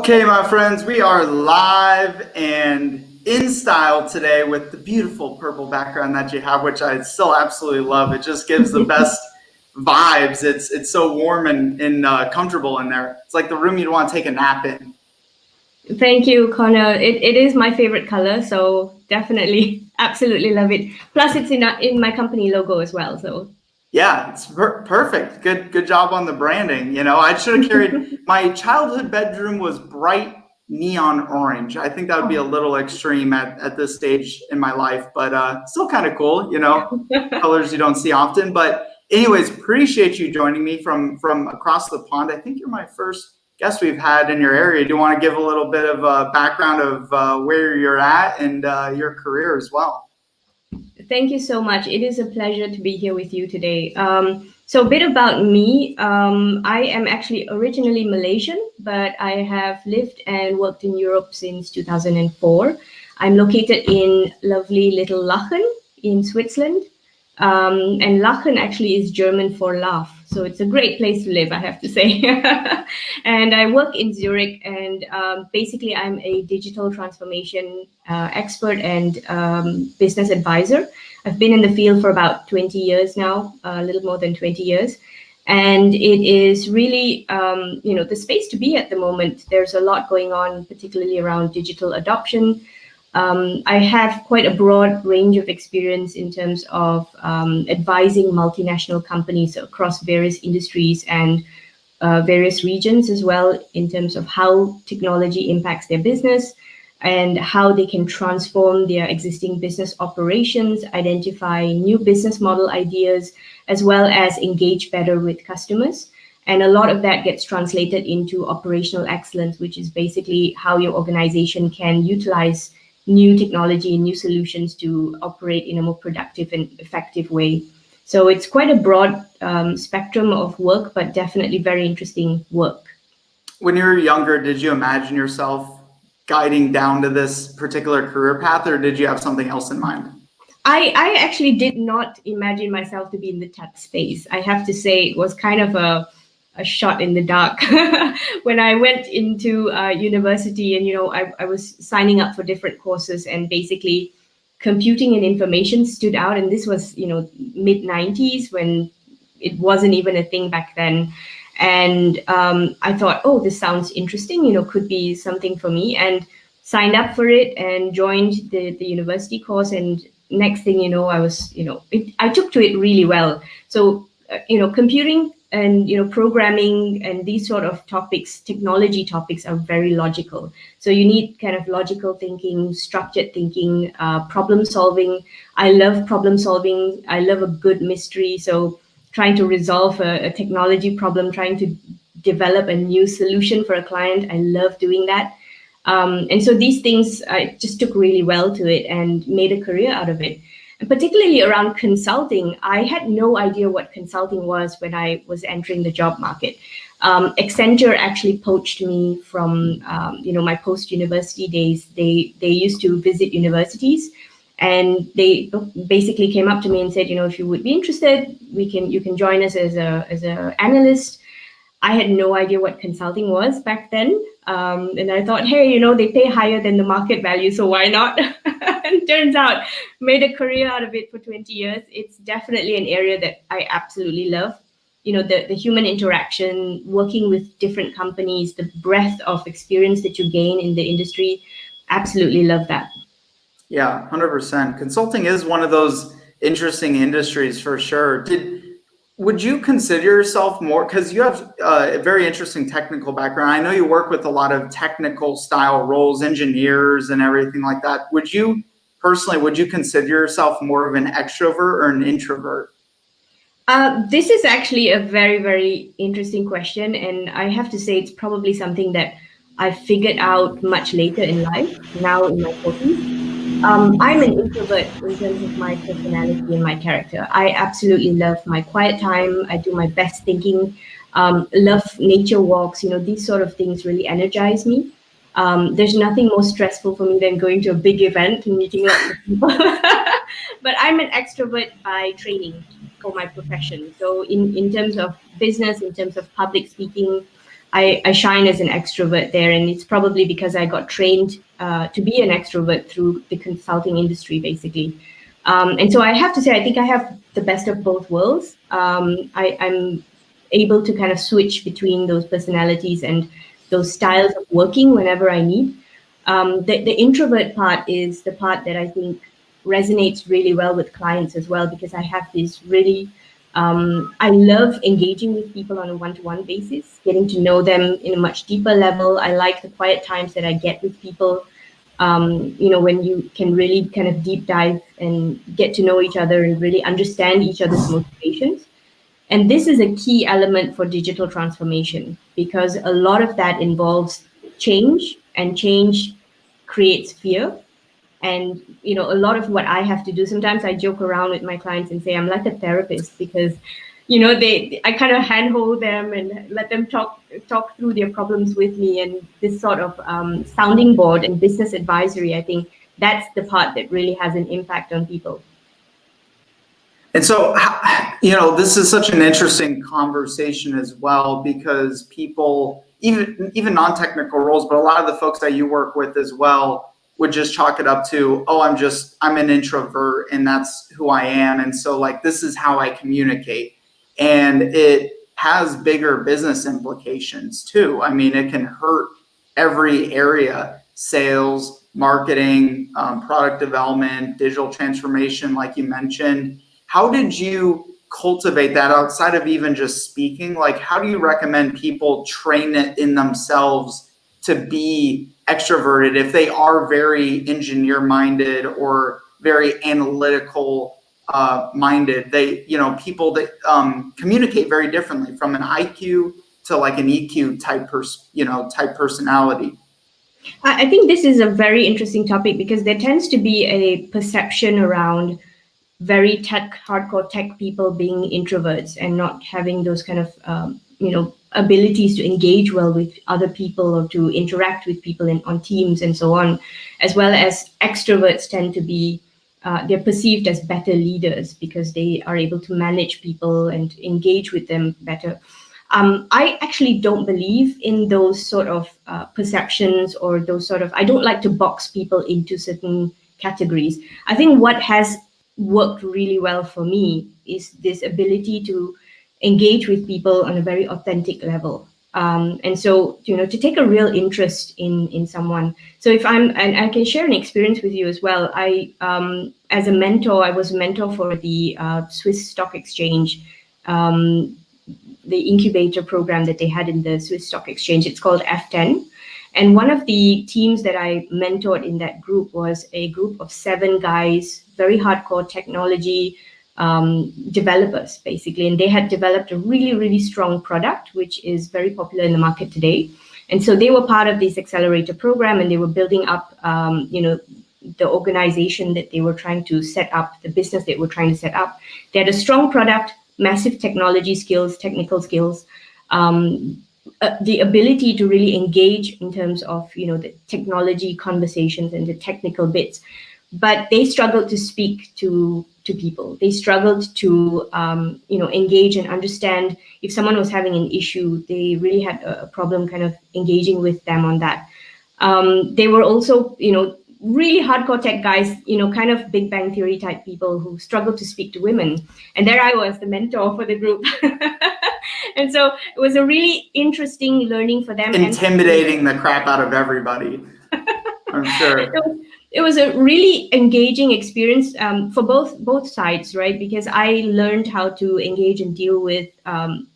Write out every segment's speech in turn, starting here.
Okay, my friends, we are live and in style today with the beautiful purple background that you have, which I still absolutely love. It just gives the best vibes. It's so warm and comfortable in there. It's like the room you'd want to take a nap in. Thank you, Connor. It is my favorite color, so definitely, absolutely love it. Plus, it's in my company logo as well, so. Yeah, it's perfect. Good job on the branding. You know, I should have carried, my childhood bedroom was bright neon orange. I think that would be a little extreme at this stage in my life, but still kind of cool, you know, colors you don't see often. But anyways, appreciate you joining me from across the pond. I think you're my first guest we've had in your area. Do you want to give a little bit of a background of where you're at and your career as well? Thank you so much. It is a pleasure to be here with you today. So a bit about me. I am actually originally Malaysian, but I have lived and worked in Europe since 2004. I'm located in lovely little Lachen in Switzerland. And Lachen actually is German for laugh. So it's a great place to live, I have to say. And I work in Zurich, and basically I'm a digital transformation expert and business advisor. I've been in the field for about 20 years now, a little more than 20 years. And it is really, the space to be at the moment. There's a lot going on, particularly around digital adoption. I have quite a broad range of experience in terms of advising multinational companies across various industries and various regions as well, in terms of how technology impacts their business and how they can transform their existing business operations, identify new business model ideas, as well as engage better with customers. And a lot of that gets translated into operational excellence, which is basically how your organization can utilize new technology and new solutions to operate in a more productive and effective way. So it's quite a broad spectrum of work, but definitely very interesting work. When you were younger, did you imagine yourself guiding down to this particular career path, or did you have something else in mind? I actually did not imagine myself to be in the tech space. I have to say it was kind of a shot in the dark when I went into university, and I was signing up for different courses, and basically computing and information stood out. And this was mid 90s, when it wasn't even a thing back then. And I thought, oh, this sounds interesting, could be something for me, and signed up for it and joined the university course. And next thing you know, I was I took to it really well. So computing and programming and these sort of topics, technology topics, are very logical. So you need kind of logical thinking, structured thinking, problem solving. I love problem solving. I love a good mystery. So trying to resolve a technology problem, trying to develop a new solution for a client, I love doing that. And so these things, I just took really well to it and made a career out of it. And particularly around consulting, I had no idea what consulting was when I was entering the job market. Accenture actually poached me from my post-university days. They used to visit universities, and they basically came up to me and said, if you would be interested, you can join us as a analyst. I had no idea what consulting was back then. And I thought, hey, they pay higher than the market value, so why not? And turns out, made a career out of it for 20 years. It's definitely an area that I absolutely love. The human interaction, working with different companies, the breadth of experience that you gain in the industry, absolutely love that. Yeah, 100%. Consulting is one of those interesting industries for sure. Would you consider yourself more, because you have a very interesting technical background. I know you work with a lot of technical style roles, engineers and everything like that. Would you consider yourself more of an extrovert or an introvert? This is actually a very, very interesting question. And I have to say, it's probably something that I figured out much later in life, now in my 40s. I'm an introvert in terms of my personality and my character. I absolutely love my quiet time. I do my best thinking, love nature walks. These sort of things really energize me. There's nothing more stressful for me than going to a big event and meeting lots of people. But I'm an extrovert by training for my profession. So in terms of business, in terms of public speaking, I shine as an extrovert there, and it's probably because I got trained to be an extrovert through the consulting industry, basically. And so I have to say, I think I have the best of both worlds. I'm able to kind of switch between those personalities and those styles of working whenever I need. The introvert part is the part that I think resonates really well with clients as well, because I have this really, I love engaging with people on a one-to-one basis, getting to know them in a much deeper level. I like the quiet times that I get with people, when you can really kind of deep dive and get to know each other and really understand each other's motivations. And this is a key element for digital transformation, because a lot of that involves change, and change creates fear. And a lot of what I have to do, sometimes I joke around with my clients and say I'm like a therapist, because I kind of handhold them and let them talk through their problems with me. And this sort of sounding board and business advisory, I think that's the part that really has an impact on people. And so, this is such an interesting conversation as well, because people, even non-technical roles, but a lot of the folks that you work with as well would just chalk it up to, oh, I'm an introvert and that's who I am. And so like, this is how I communicate. And it has bigger business implications too. I mean, it can hurt every area: sales, marketing, product development, digital transformation, like you mentioned. How did you cultivate that outside of even just speaking? Like, how do you recommend people train it in themselves to be extroverted if they are very engineer minded or very analytical minded? People that communicate very differently, from an IQ to like an EQ type personality. I think this is a very interesting topic, because there tends to be a perception around very hardcore tech people being introverts and not having those kind of abilities to engage well with other people or to interact with people on teams and so on, as well as extroverts tend to be they're perceived as better leaders because they are able to manage people and engage with them better. I actually don't believe in those sort of perceptions, or those sort of, I don't like to box people into certain categories. I think what has worked really well for me is this ability to engage with people on a very authentic level. And so, to take a real interest in someone. So and I can share an experience with you as well. As a mentor, I was a mentor for the Swiss Stock Exchange, the incubator program that they had in the Swiss Stock Exchange. It's called F10. And one of the teams that I mentored in that group was a group of 7 guys, very hardcore technology developers, basically. And they had developed a really, really strong product, which is very popular in the market today. And so they were part of this accelerator program, and they were building up, the organization that they were trying to set up, the business they were trying to set up. They had a strong product, massive technology skills, technical skills, the ability to really engage in terms of, the technology conversations and the technical bits. But they struggled to speak to people. They struggled to, engage and understand if someone was having an issue. They really had a problem kind of engaging with them on that. They were also, really hardcore tech guys, kind of Big Bang Theory type people who struggled to speak to women. And there I was, the mentor for the group. And so it was a really interesting learning for them. Intimidating the crap out of everybody, I'm sure. It was a really engaging experience for both sides, right? Because I learned how to engage and deal with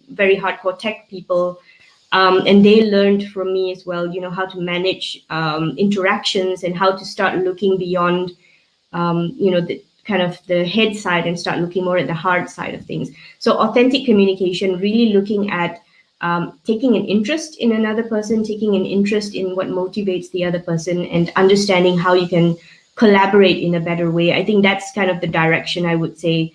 very hardcore tech people. And they learned from me as well, how to manage interactions and how to start looking beyond, the kind of the head side and start looking more at the hard side of things. So authentic communication, really looking at taking an interest in another person, taking an interest in what motivates the other person, and understanding how you can collaborate in a better way. I think that's kind of the direction I would say.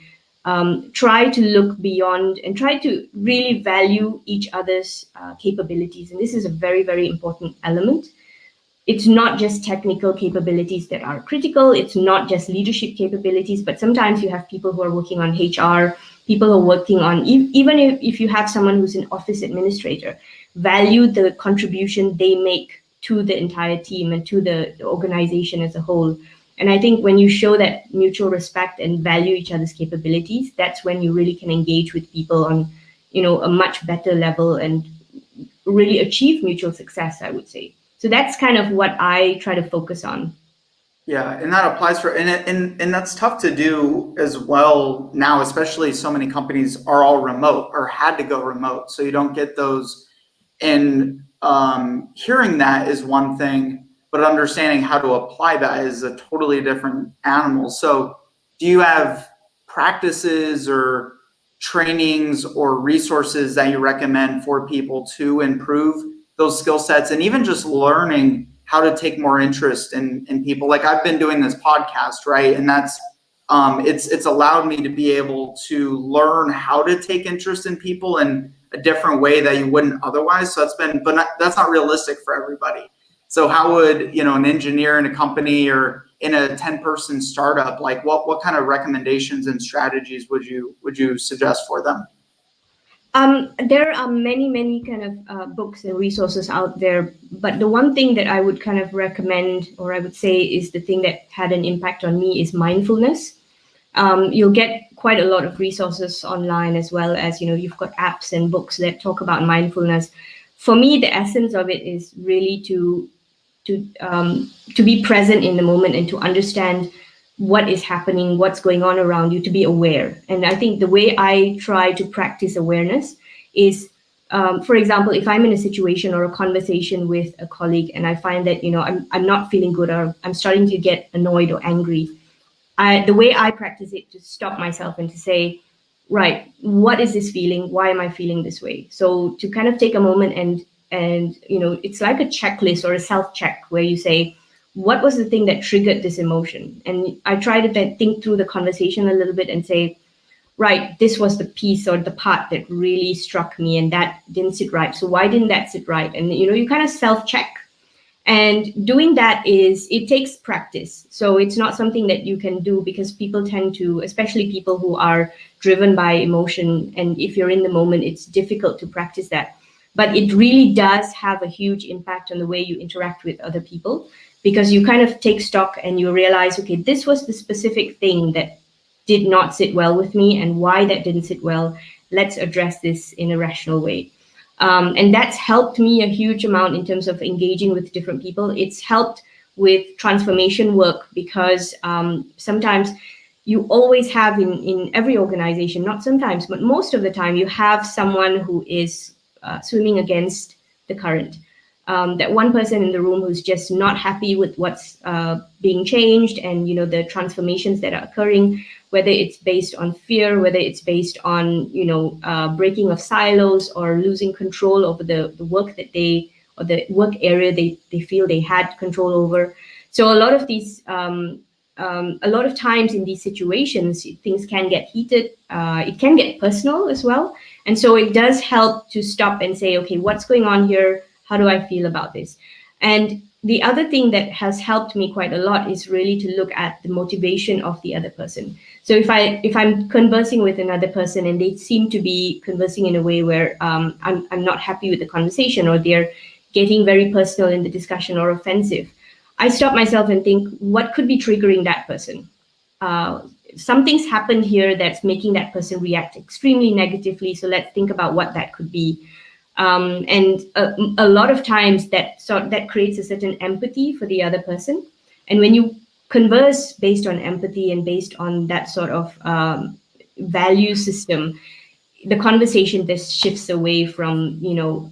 Try to look beyond and try to really value each other's capabilities. And this is a very, very important element. It's not just technical capabilities that are critical. It's not just leadership capabilities, but sometimes you have people who are working on HR, people who are working on, even if you have someone who's an office administrator, value the contribution they make to the entire team and to the organization as a whole. And I think when you show that mutual respect and value each other's capabilities, that's when you really can engage with people on, a much better level and really achieve mutual success, I would say. So that's kind of what I try to focus on. Yeah, and that applies for, and that's tough to do as well now, especially so many companies are all remote or had to go remote. So you don't get those, and hearing that is one thing, but understanding how to apply that is a totally different animal. So do you have practices or trainings or resources that you recommend for people to improve those skill sets and even just learning how to take more interest in people? Like I've been doing this podcast, right? And that's, it's allowed me to be able to learn how to take interest in people in a different way that you wouldn't otherwise. So that's not realistic for everybody. So how would, an engineer in a company or in a 10-person startup, like what kind of recommendations and strategies would you suggest for them? There are many kind of books and resources out there, but the one thing that I would kind of recommend, or I would say is the thing that had an impact on me, is mindfulness. You'll get quite a lot of resources online, as well as, you've got apps and books that talk about mindfulness. For me, the essence of it is really to be present in the moment and to understand what is happening, what's going on around you, to be aware. And I think the way I try to practice awareness is, for example, if I'm in a situation or a conversation with a colleague and I find that, I'm not feeling good, or I'm starting to get annoyed or angry, the way I practice it, to stop myself and to say, right, what is this feeling? Why am I feeling this way? So to kind of take a moment and it's like a checklist or a self-check where you say, what was the thing that triggered this emotion? And I try to then think through the conversation a little bit and say, right, this was the piece or the part that really struck me and that didn't sit right. So why didn't that sit right? And, you kind of self-check. And doing that it takes practice. So it's not something that you can do, because people tend to, especially people who are driven by emotion, and if you're in the moment, it's difficult to practice that. But it really does have a huge impact on the way you interact with other people, because you kind of take stock and you realize, okay, this was the specific thing that did not sit well with me, and why that didn't sit well. Let's address this in a rational way. And that's helped me a huge amount in terms of engaging with different people. It's helped with transformation work, because sometimes you always have in every organization, not sometimes, but most of the time, you have someone who is swimming against the current. That one person in the room who's just not happy with what's being changed, and the transformations that are occurring, whether it's based on fear, whether it's based on breaking of silos or losing control over the work that or the work area they feel they had control over. So a lot of these a lot of times in these situations, things can get heated. It can get personal as well. And so it does help to stop and say, okay, what's going on here? How do I feel about this? And the other thing that has helped me quite a lot is really to look at the motivation of the other person. So if I'm conversing with another person and they seem to be conversing in a way where I'm not happy with the conversation, or they're getting very personal in the discussion or offensive, I stop myself and think, what could be triggering that person? Something's happened here that's making that person react extremely negatively. So let's think about what that could be. And a lot of times that creates a certain empathy for the other person. And when you converse based on empathy and based on that sort of value system, the conversation just shifts away from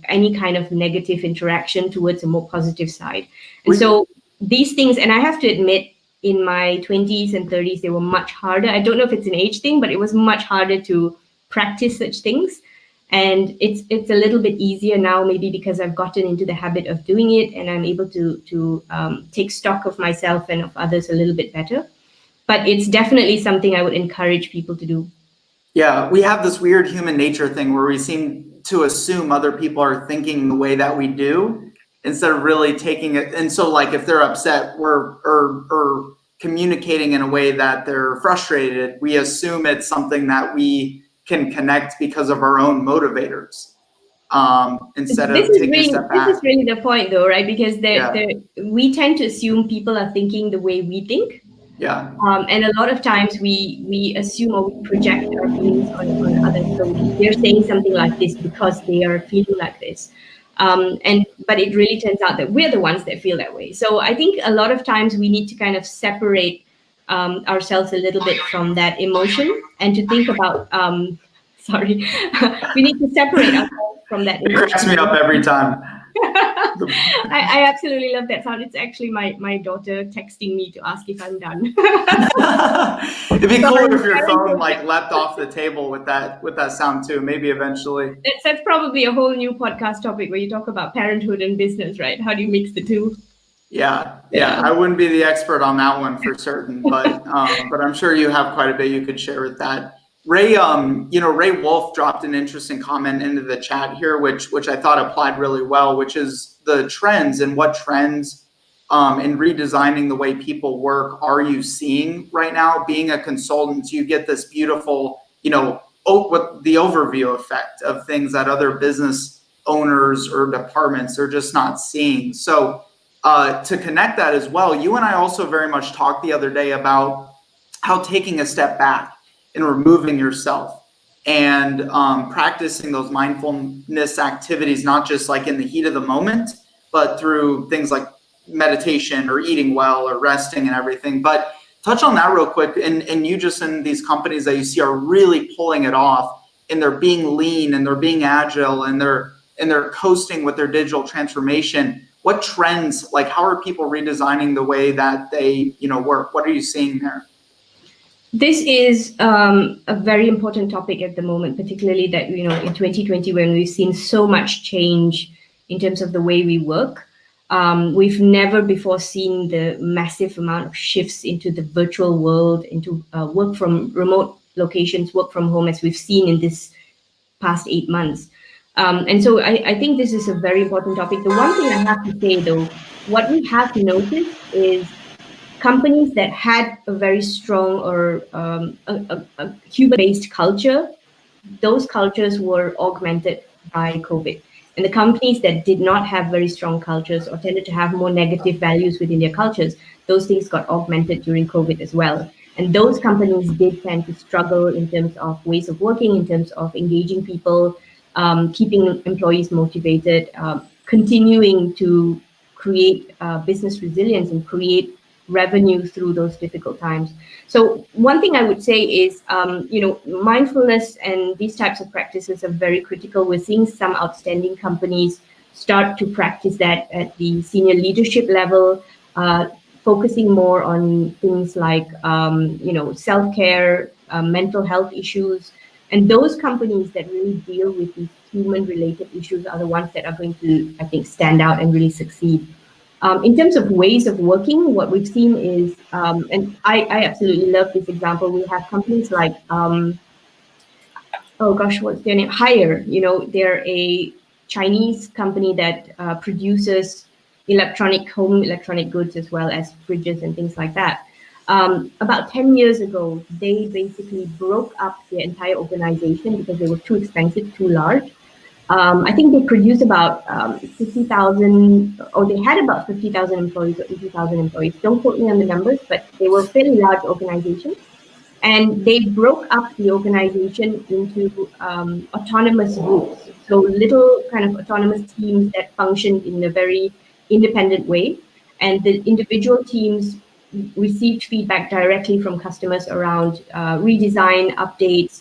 any kind of negative interaction towards a more positive side. And so these things, and I have to admit, in my 20s and 30s, they were much harder. I don't know if it's an age thing, but it was much harder to practice such things. And it's a little bit easier now, maybe because I've gotten into the habit of doing it, and I'm able to take stock of myself and of others a little bit better. But it's definitely something I would encourage people to do. Yeah, we have this weird human nature thing where we seem to assume other people are thinking the way that we do, instead of really taking it. And so, like, if they're upset or communicating in a way that they're frustrated, we assume it's something that we can connect because of our own motivators. instead This of is taking a really step this back. is really the point, though, right? Because Yeah. we tend to assume people are thinking the way we think. Yeah. And a lot of times we assume or we project our feelings on others. So they're saying something like this because they are feeling like this. But it really turns out that we're the ones that feel that way. So I think a lot of times we need to kind of separate ourselves a little bit from that emotion and to think about, sorry, we need to separate ourselves from that It cracks me emotion. up every time. I absolutely love that sound. It's actually my daughter texting me to ask if I'm done. It'd be Sorry, cooler if your phone parenthood. like leapt off the table with that sound too. Maybe eventually. That's probably a whole new podcast topic where you talk about parenthood and business, right? How do you mix the two? Yeah, Yeah. I wouldn't be the expert on that one for certain, but I'm sure you have quite a bit you could share with that. Ray, Ray Wolf dropped an interesting comment into the chat here, which I thought applied really well, which is the trends and what trends in redesigning the way people work are you seeing right now? Being a consultant, you get this beautiful, what the overview effect of things that other business owners or departments are just not seeing. So to connect that as well, you and I also very much talked the other day about how taking a step back and removing yourself and practicing those mindfulness activities, not just like in the heat of the moment, but through things like meditation or eating well or resting and everything. But touch on that real quick. And you just in these companies that you see are really pulling it off, and they're being lean and they're being agile and they're coasting with their digital transformation. What trends, like how are people redesigning the way that they, work? What are you seeing there? This is a very important topic at the moment, particularly that, in 2020, when we've seen so much change in terms of the way we work. We've never before seen the massive amount of shifts into the virtual world, into work from remote locations, work from home, as we've seen in this past 8 months. And so I think this is a very important topic. The one thing I have to say, though, what we have noticed is companies that had a very strong or a human-based culture, those cultures were augmented by COVID. And the companies that did not have very strong cultures or tended to have more negative values within their cultures, those things got augmented during COVID as well. And those companies did tend to struggle in terms of ways of working, in terms of engaging people, keeping employees motivated, continuing to create business resilience and create revenue through those difficult times. So one thing I would say is, mindfulness and these types of practices are very critical. We're seeing some outstanding companies start to practice that at the senior leadership level, focusing more on things like, self-care, mental health issues. And those companies that really deal with these human-related issues are the ones that are going to, I think, stand out and really succeed. In terms of ways of working, what we've seen is, and I absolutely love this example. We have companies like, oh gosh, what's their name? Hire. They're a Chinese company that produces home electronic goods as well as fridges and things like that. About 10 years ago, they basically broke up their entire organization because they were too expensive, too large. I think they produced about 50,000, or they had about 50,000 employees or 80,000 employees. Don't quote me on the numbers, but they were a fairly large organization. And they broke up the organization into autonomous groups. So little kind of autonomous teams that functioned in a very independent way. And the individual teams received feedback directly from customers around redesign, updates,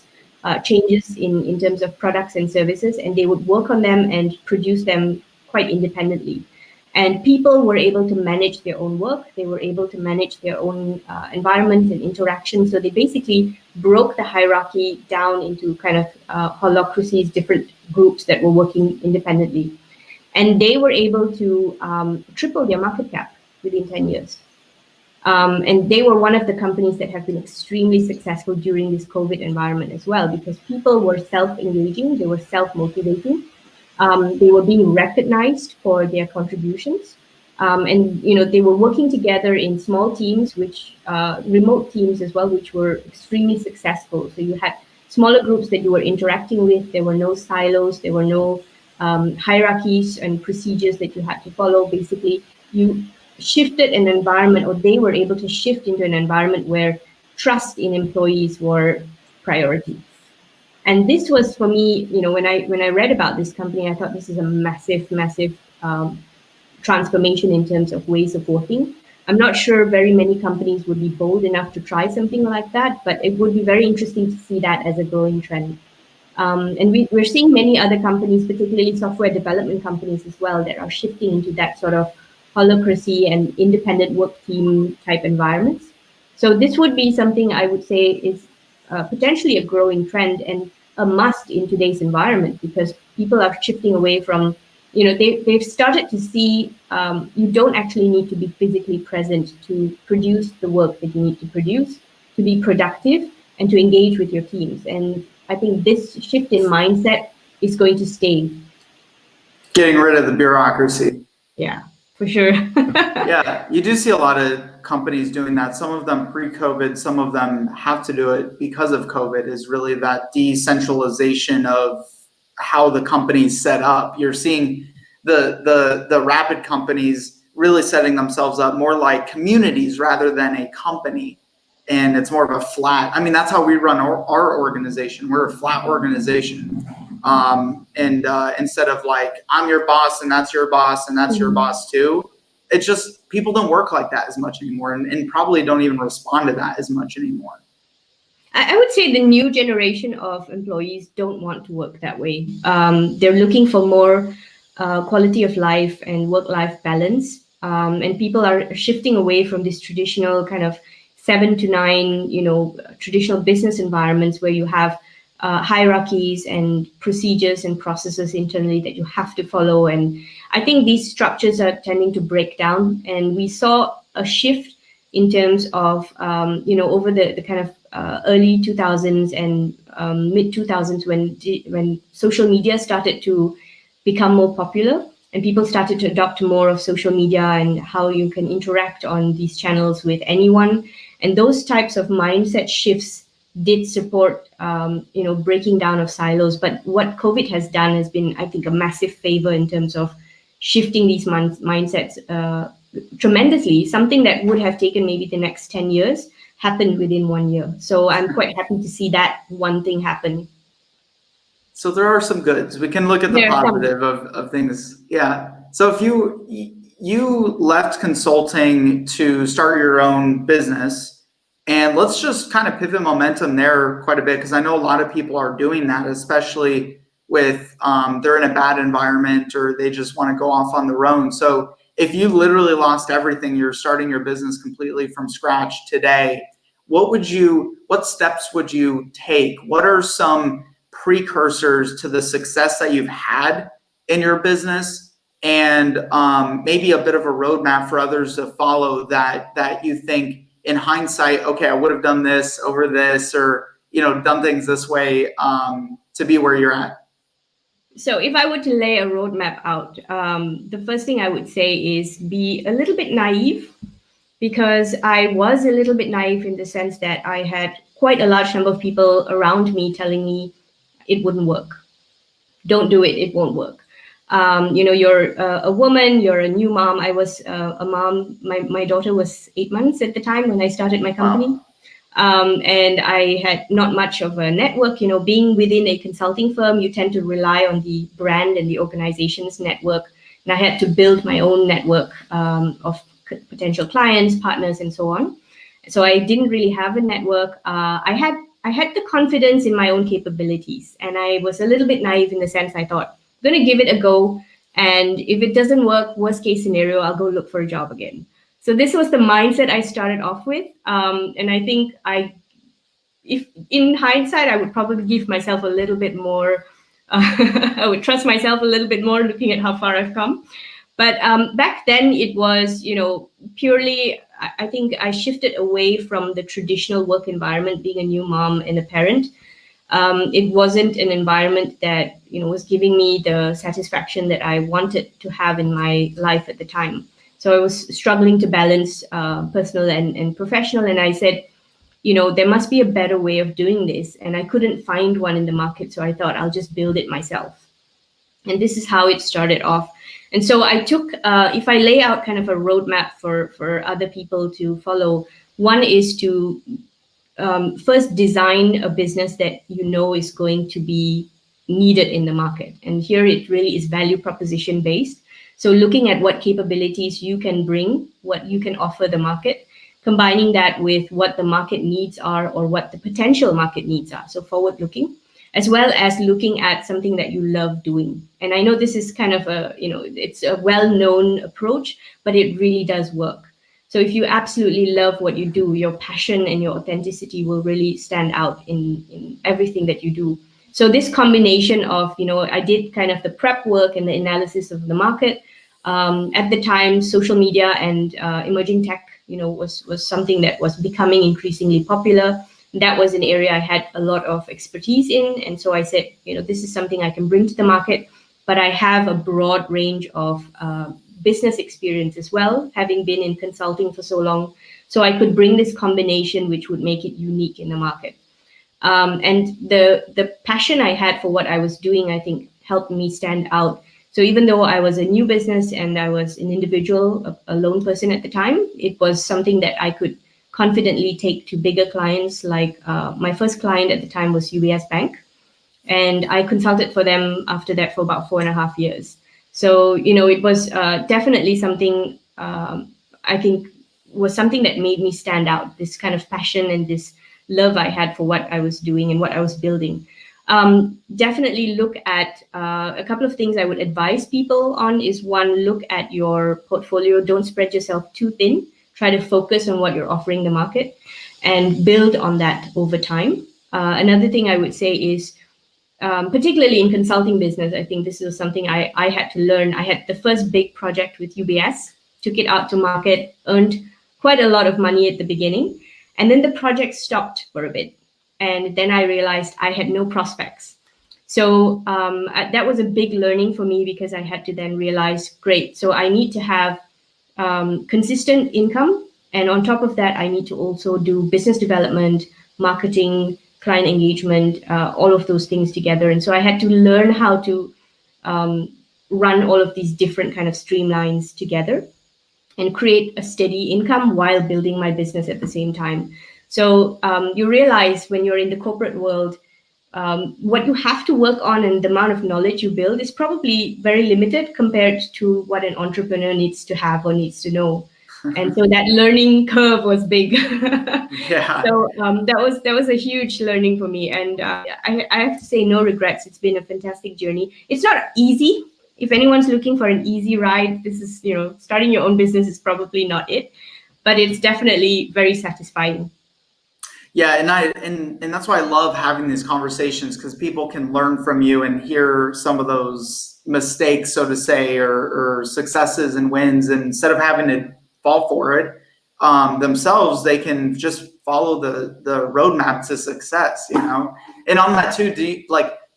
changes in terms of products and services, and they would work on them and produce them quite independently. And people were able to manage their own work. They were able to manage their own environment and interaction. So they basically broke the hierarchy down into kind of holacracies, different groups that were working independently. And they were able to triple their market cap within 10 years. And they were one of the companies that have been extremely successful during this COVID environment as well, because people were self-engaging, they were self-motivating, they were being recognized for their contributions. And they were working together in small teams, which remote teams as well, which were extremely successful. So you had smaller groups that you were interacting with. There were no silos. There were no hierarchies and procedures that you had to follow. Basically, you shifted an environment, or they were able to shift into an environment where trust in employees were priority. And this was for me, when I read about this company, I thought this is a massive transformation in terms of ways of working. I'm not sure very many companies would be bold enough to try something like that, but it would be very interesting to see that as a growing trend. And we're seeing many other companies, particularly software development companies as well, that are shifting into that sort of holacracy and independent work team type environments. So this would be something I would say is potentially a growing trend and a must in today's environment, because people are shifting away from, they've started to see you don't actually need to be physically present to produce the work that you need to produce, to be productive, and to engage with your teams. And I think this shift in mindset is going to stay. Getting rid of the bureaucracy. Yeah, for sure. Yeah, you do see a lot of companies doing that. Some of them pre-COVID, some of them have to do it because of COVID, is really that decentralization of how the company's set up. You're seeing the rapid companies really setting themselves up more like communities rather than a company. And it's more of a flat, I mean, that's how we run our organization. We're a flat organization. Instead of like, I'm your boss and that's your boss and that's your boss too. It's just, people don't work like that as much anymore, and probably don't even respond to that as much anymore. I would say the new generation of employees don't want to work that way. They're looking for more quality of life and work-life balance. And people are shifting away from this traditional kind of 7 to 9, traditional business environments where you have hierarchies and procedures and processes internally that you have to follow. And I think these structures are tending to break down. And we saw a shift in terms of, over the kind of early 2000s and mid 2000s when social media started to become more popular, and people started to adopt more of social media and how you can interact on these channels with anyone. And those types of mindset shifts did support, breaking down of silos. But what COVID has done has been, I think, a massive favor in terms of shifting these mindsets tremendously. Something that would have taken maybe the next 10 years happened within 1 year. So I'm quite happy to see that one thing happen. So there are some goods. We can look at the positive of things. Yeah. So if you left consulting to start your own business, and let's just kind of pivot momentum there quite a bit, because I know a lot of people are doing that, especially with they're in a bad environment or they just want to go off on their own. So if you literally lost everything, you're starting your business completely from scratch today, what steps would you take? What are some precursors to the success that you've had in your business, and maybe a bit of a roadmap for others to follow that you think in hindsight, okay, I would have done this over this, or done things this way to be where you're at? So if I were to lay a roadmap out, the first thing I would say is be a little bit naive, because I was a little bit naive in the sense that I had quite a large number of people around me telling me it wouldn't work. Don't do it, it won't work. You're a woman, you're a new mom. I was a mom. My daughter was 8 months at the time when I started my company. Wow. And I had not much of a network. Being within a consulting firm, you tend to rely on the brand and the organization's network. And I had to build my own network of potential clients, partners, and so on. So I didn't really have a network. I had the confidence in my own capabilities, and I was a little bit naive in the sense I thought, I'm going to give it a go. And if it doesn't work, worst case scenario, I'll go look for a job again. So this was the mindset I started off with. And I think if in hindsight, I would probably give myself a little bit more, I would trust myself a little bit more looking at how far I've come. But back then it was, purely, I think I shifted away from the traditional work environment, being a new mom and a parent. It wasn't an environment that, was giving me the satisfaction that I wanted to have in my life at the time. So I was struggling to balance personal and professional. And I said, there must be a better way of doing this. And I couldn't find one in the market. So I thought I'll just build it myself. And this is how it started off. And so I took, if I lay out kind of a roadmap for other people to follow, one is to first design a business that you know is going to be needed in the market. And here it really is value proposition based. So looking at what capabilities you can bring, what you can offer the market, combining that with what the market needs are or what the potential market needs are. So forward looking, as well as looking at something that you love doing. And I know this is kind of a, it's a well-known approach, but it really does work. So if you absolutely love what you do, your passion and your authenticity will really stand out in everything that you do. So this combination of, I did kind of the prep work and the analysis of the market. At the time, social media and emerging tech, was something that was becoming increasingly popular. That was an area I had a lot of expertise in. And so I said, this is something I can bring to the market, but I have a broad range of business experience as well, having been in consulting for so long. So I could bring this combination, which would make it unique in the market. And the passion I had for what I was doing, I think, helped me stand out. So even though I was a new business and I was an individual, a lone person at the time, it was something that I could confidently take to bigger clients. Like my first client at the time was UBS Bank. And I consulted for them after that for about 4.5 years. So, it was definitely something I think was something that made me stand out, this kind of passion and this love I had for what I was doing and what I was building. Definitely look at a couple of things I would advise people on is one, look at your portfolio. Don't spread yourself too thin. Try to focus on what you're offering the market and build on that over time. Another thing I would say is, particularly in consulting business, I think this is something I had to learn. I had the first big project with UBS, took it out to market, earned quite a lot of money at the beginning. And then the project stopped for a bit. And then I realized I had no prospects. So that was a big learning for me because I had to then realize, great, so I need to have consistent income. And on top of that, I need to also do business development, marketing, client engagement, all of those things together. And so I had to learn how to run all of these different kind of streamlines together and create a steady income while building my business at the same time. So you realize when you're in the corporate world, what you have to work on and the amount of knowledge you build is probably very limited compared to what an entrepreneur needs to have or needs to know. And so that learning curve was big. Yeah. So that was a huge learning for me. And I have to say, no regrets. It's been a fantastic journey. It's not easy. If anyone's looking for an easy ride, this is, starting your own business is probably not it, but it's definitely very satisfying. Yeah, and that's why I love having these conversations, because people can learn from you and hear some of those mistakes, so to say, or successes and wins. And instead of having to fall for it themselves, they can just follow the roadmap to success. And on that too,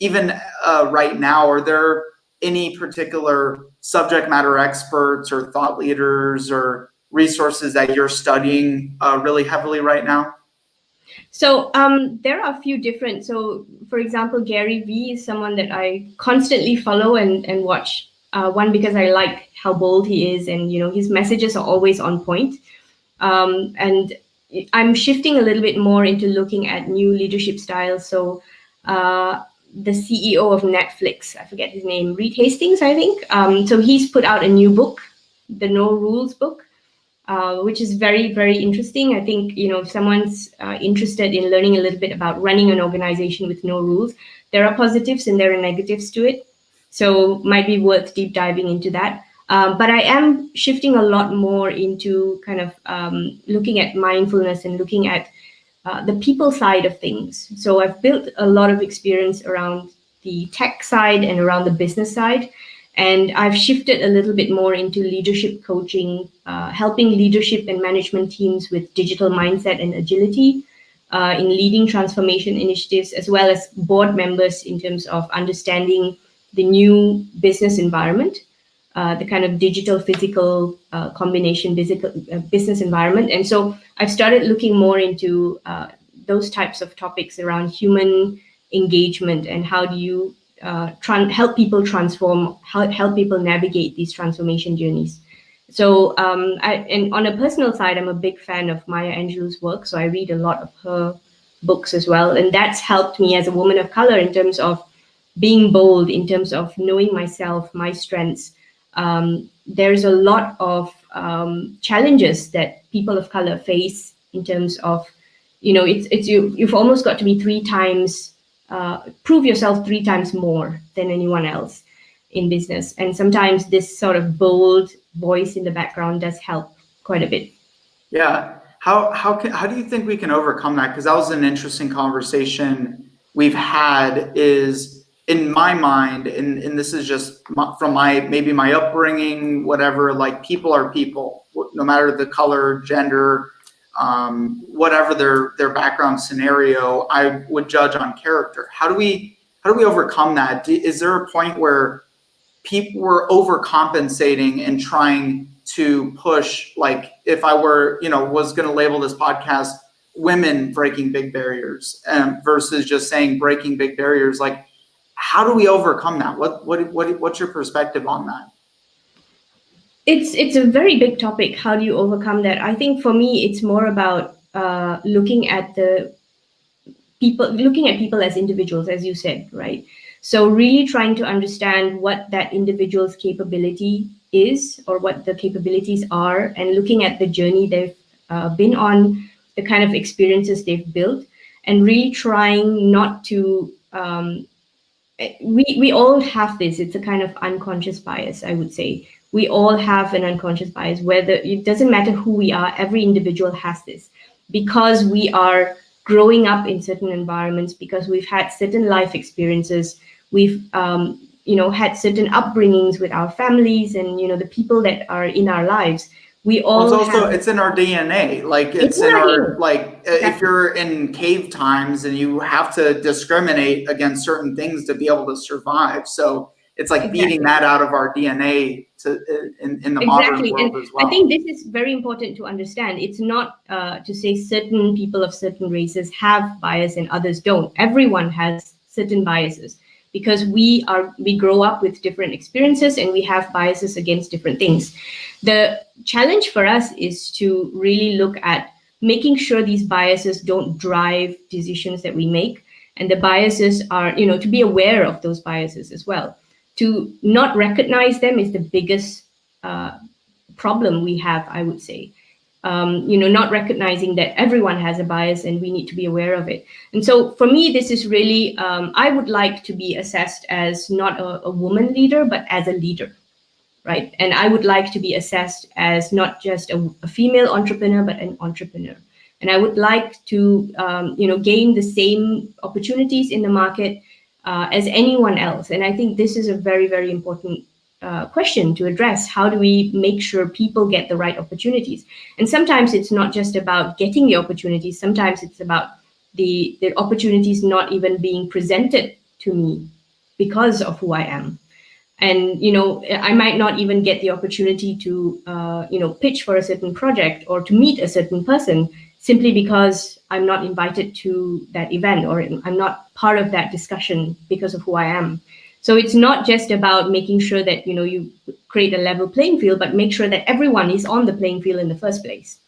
even right now, are there any particular subject matter experts or thought leaders or resources that you're studying really heavily right now? So there are a few different. So for example, Gary Vee is someone that I constantly follow and watch. One, because I like how bold he is, and his messages are always on point. And I'm shifting a little bit more into looking at new leadership styles. So the CEO of Netflix, I forget his name, Reed Hastings, I think. So he's put out a new book, the No Rules book. Which is very, very interesting. I think, if someone's interested in learning a little bit about running an organization with no rules, there are positives and there are negatives to it. So might be worth deep diving into that. But I am shifting a lot more into kind of looking at mindfulness and looking at the people side of things. So I've built a lot of experience around the tech side and around the business side. And I've shifted a little bit more into leadership coaching, helping leadership and management teams with digital mindset and agility, in leading transformation initiatives, as well as board members in terms of understanding the new business environment, the kind of digital physical combination business environment. And so I've started looking more into those types of topics around human engagement and how do you help people transform, help people navigate these transformation journeys. So and on a personal side, I'm a big fan of Maya Angelou's work. So I read a lot of her books as well. And that's helped me as a woman of color in terms of being bold, in terms of knowing myself, my strengths. There's a lot of challenges that people of color face in terms of, you've almost got to be prove yourself 3 times more than anyone else in business. And sometimes this sort of bold voice in the background does help quite a bit. Yeah. How do you think we can overcome that? Because that was an interesting conversation we've had, is in my mind, and this is just from maybe my upbringing, whatever, like people are people, no matter the color, gender, whatever their background scenario, I would judge on character. How do we overcome that? Is there a point where people were overcompensating and trying to push, like if I were, was going to label this podcast women breaking big barriers versus just saying breaking big barriers, like how do we overcome that? What's your perspective on that? It's a very big topic. How do you overcome that? I think for me, it's more about looking at people as individuals, as you said, right? So really trying to understand what that individual's capability is, or what the capabilities are, and looking at the journey they've been on, the kind of experiences they've built, and really trying not to. We all have this. It's a kind of unconscious bias, I would say. We all have an unconscious bias, whether it doesn't matter who we are, every individual has this, because we are growing up in certain environments, because we've had certain life experiences, we've had certain upbringings with our families, and the people that are in our lives. We all it's in our DNA. Like it's in our like exactly. If you're in cave times and you have to discriminate against certain things to be able to survive, so it's like beating that out of our DNA in the modern world as well. I think this is very important to understand. It's not to say certain people of certain races have bias and others don't. Everyone has certain biases, because we grow up with different experiences and we have biases against different things. The challenge for us is to really look at making sure these biases don't drive decisions that we make. And the biases are, to be aware of those biases as well. To not recognize them is the biggest problem we have, I would say. Not recognizing that everyone has a bias and we need to be aware of it. And so for me, this is really, I would like to be assessed as not a woman leader, but as a leader, right? And I would like to be assessed as not just a female entrepreneur, but an entrepreneur. And I would like to, gain the same opportunities in the market as anyone else. And I think this is a very, very important question to address. How do we make sure people get the right opportunities? And sometimes it's not just about getting the opportunities. Sometimes it's about the opportunities not even being presented to me because of who I am. And, I might not even get the opportunity to, pitch for a certain project or to meet a certain person simply because I'm not invited to that event, or I'm not part of that discussion because of who I am. So it's not just about making sure that, you create a level playing field, but make sure that everyone is on the playing field in the first place.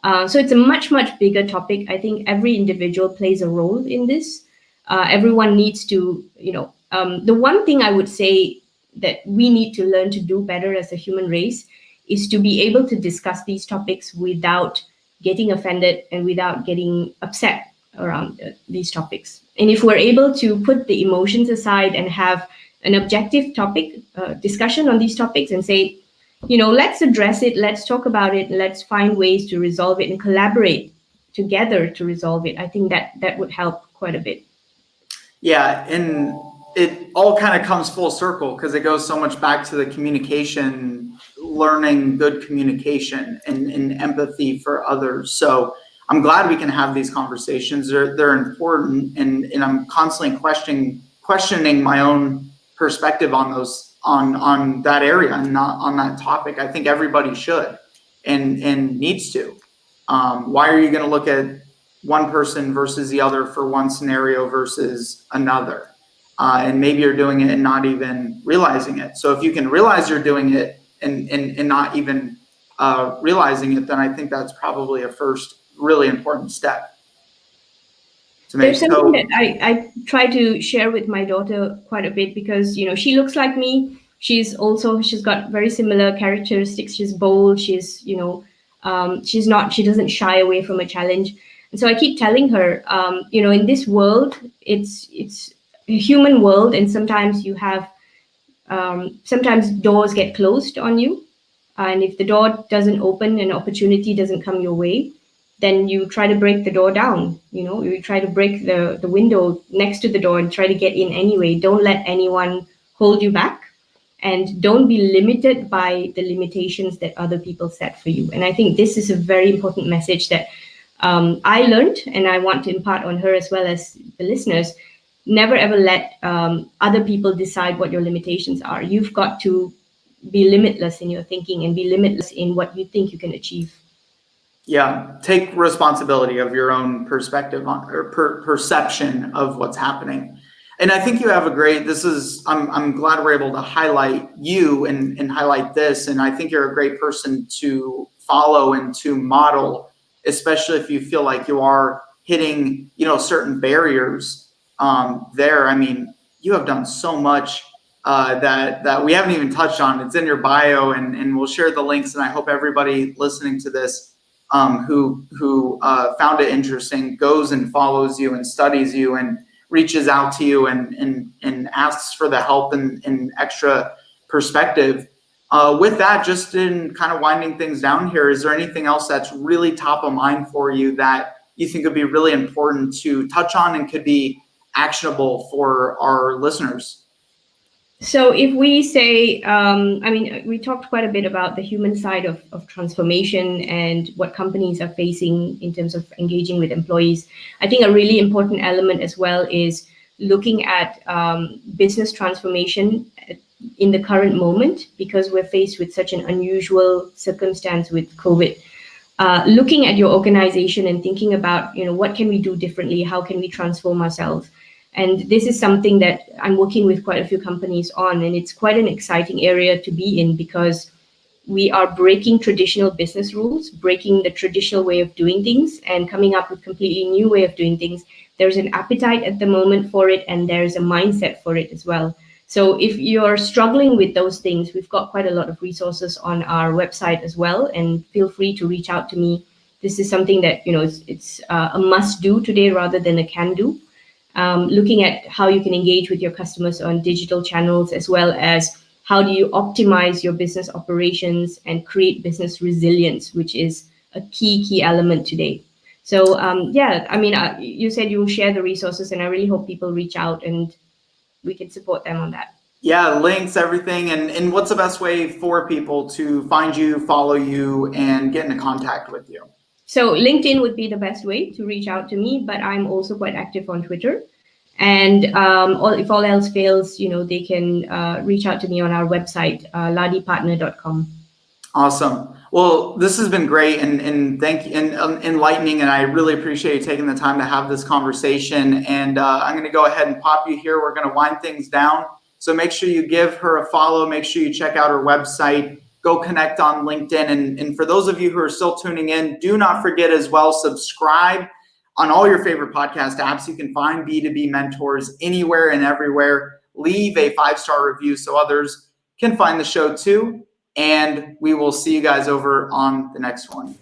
So it's a much, much bigger topic. I think every individual plays a role in this. Everyone needs to, the one thing I would say that we need to learn to do better as a human race is to be able to discuss these topics without getting offended and without getting upset around these topics. And if we're able to put the emotions aside and have an objective topic discussion on these topics and say, let's address it, let's talk about it, let's find ways to resolve it and collaborate together to resolve it, I think that would help quite a bit. Yeah, and it all kind of comes full circle because it goes so much back to the communication, learning good communication and empathy for others. So I'm glad we can have these conversations. They're important, and I'm constantly questioning my own perspective on those on that area and not on that topic. I think everybody should and needs to. Why are you going to look at one person versus the other for one scenario versus another? and maybe you're doing it and not even realizing it. So if you can realize you're doing it and not even realizing it, then I think that's probably a first really important step to make. There's something that I try to share with my daughter quite a bit because, she looks like me. She's got very similar characteristics. She's bold. She doesn't shy away from a challenge. And so I keep telling her, in this world, it's a human world. And sometimes sometimes doors get closed on you. And if the door doesn't open, an opportunity doesn't come your way, then you try to break the door down. You try to break the window next to the door and try to get in anyway. Don't let anyone hold you back, and don't be limited by the limitations that other people set for you. And I think this is a very important message that I learned, and I want to impart on her as well as the listeners. Never ever let other people decide what your limitations are. You've got to be limitless in your thinking and be limitless in what you think you can achieve. Yeah, take responsibility of your own perspective or perception of what's happening. And I think you have I'm glad we're able to highlight you and highlight this. And I think you're a great person to follow and to model, especially if you feel like you are hitting, certain barriers there. I mean, you have done so much that we haven't even touched on. It's in your bio, and we'll share the links. And I hope everybody listening to this who found it interesting goes and follows you and studies you and reaches out to you and asks for the help and extra perspective. With that, just in kind of winding things down here, is there anything else that's really top of mind for you that you think would be really important to touch on and could be actionable for our listeners? So if we say, we talked quite a bit about the human side of transformation and what companies are facing in terms of engaging with employees. I think a really important element as well is looking at business transformation in the current moment, because we're faced with such an unusual circumstance with COVID. Looking at your organization and thinking about, what can we do differently? How can we transform ourselves? And this is something that I'm working with quite a few companies on, and it's quite an exciting area to be in because we are breaking traditional business rules, breaking the traditional way of doing things, and coming up with completely new way of doing things. There's an appetite at the moment for it, and there's a mindset for it as well. So if you're struggling with those things, we've got quite a lot of resources on our website as well, and feel free to reach out to me. This is something that, it's a must do today rather than a can do. Looking at how you can engage with your customers on digital channels, as well as how do you optimize your business operations and create business resilience, which is a key element today. So you said you will share the resources, and I really hope people reach out and we can support them on that. Yeah, links, everything. And what's the best way for people to find you, follow you, and get into contact with you? So LinkedIn would be the best way to reach out to me, but I'm also quite active on Twitter. And if all else fails, they can reach out to me on our website, lardipartner.com. Awesome. Well, this has been great and thank you and enlightening. And I really appreciate you taking the time to have this conversation. And I'm going to go ahead and pop you here. We're going to wind things down. So make sure you give her a follow. Make sure you check out her website. Go connect on LinkedIn. And for those of you who are still tuning in, do not forget as well, subscribe on all your favorite podcast apps. You can find B2B Mentors anywhere and everywhere. Leave a 5-star review so others can find the show too. And we will see you guys over on the next one.